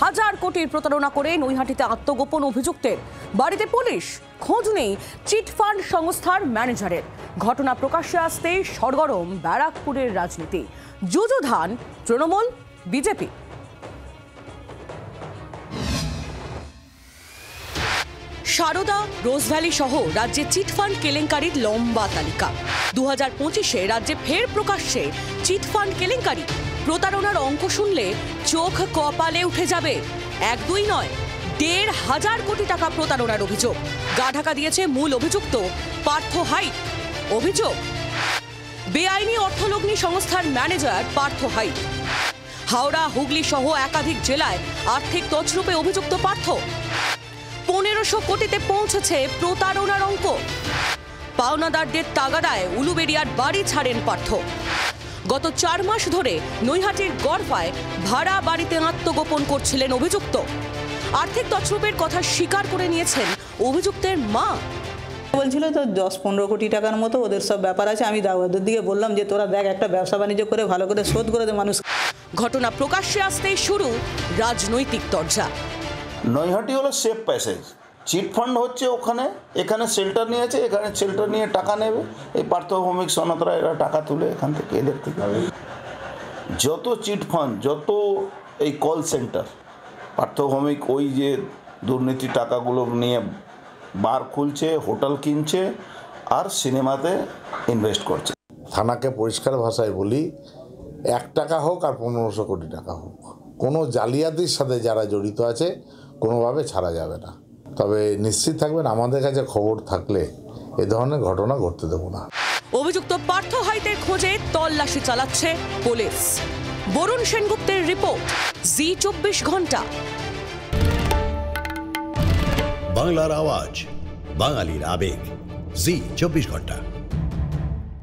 1,000 কোটির প্রতারণা করে নৈহাটিতে আত্মগোপন অভিযুক্তের বাড়িতে পুলিশ, খোঁজ নেই চিটফান্ড সংস্থার ম্যানেজারের। ঘটনা প্রকাশ্যে আসতে সরগরম ব্যারাকপুরের রাজনীতি, যুযুধান তৃণমূল বিজেপি। সারদা, রোজভ্যালি সহ রাজ্যে চিটফান্ড কেলেঙ্কারির লম্বা তালিকা। 2025-এ রাজ্যে ফের প্রকাশ্যে চিটফান্ড কেলেঙ্কারি। প্রতারণার অঙ্ক শুনলে চোখ কপালে উঠে যাবে। 1-2 নয়, 1,500 কোটি টাকা প্রতারণার অভিযোগ। গা ঢাকা দিয়েছে মূল অভিযুক্ত পার্থ হাইত। অভিযোগ, বেআইনি অর্থলগ্নি সংস্থার ম্যানেজার পার্থ হাইত। হাওড়া, হুগলি সহ একাধিক জেলায় আর্থিক তছরূপে অভিযুক্ত পার্থ। 1500 কোটিতে পৌঁছেছে প্রতারণার অঙ্ক। পাওনাদারদের তাগাদায় উলুবেড়িয়ার বাড়ি ছাড়েন পার্থ। গত 4 মাস ধরে নৈহাটির গড়ফায় ভাড়া বাড়িতে আত্মগোপন করছিলেন অভিযুক্ত। আর্থিক তছরূপের কথা স্বীকার করে নিয়েছেন অভিযুক্তের মা। বলছিল তো 10-15 কোটি টাকার মতো ওদের সব ব্যাপার আছে। আমি ওদের দিকে বললাম যে তোরা দেখ, একটা ব্যবসা বাণিজ্য করে ভালো করে শোধ করে দে মানুষ। ঘটনা প্রকাশ্যে আসতেই শুরু রাজনৈতিক তরজা। নৈহাটি হলো সেফ প্যাসেজ। চিটফান্ড হচ্ছে ওখানে, এখানে শেল্টার নিয়েছে, এখানে শেল্টার নিয়ে টাকা নেবে। এই পার্থ ভৌমিক সনাতরা এরা টাকা তুলে এখান থেকে, এদের থেকে। যত চিটফান্ড, যত এই কল সেন্টার, পার্থ ভৌমিক ওই যে দুর্নীতি টাকাগুলো নিয়ে বার খুলছে, হোটেল কিনছে আর সিনেমাতে ইনভেস্ট করছে। থানাকে পরিষ্কার ভাষায় বলি, 1 টাকা হোক আর 1500 কোটি টাকা হোক, কোনো জালিয়াতির সাথে যারা জড়িত আছে কোনোভাবে ছাড়া যাবে না। তবে নিশ্চিত থাকবেন, আমাদের কাছে খবর থাকলে এ ধরনের ঘটনা ঘটতে দেব না। অভিযুক্ত পার্থ হাইতের খোঁজে তল্লাশি চালাচ্ছে পুলিশ। বরুণ সেনগুপ্তের রিপোর্ট, জি 24 ঘন্টা। বাংলার আওয়াজ, বাঙালির আবেগ, জি 24 ঘন্টা।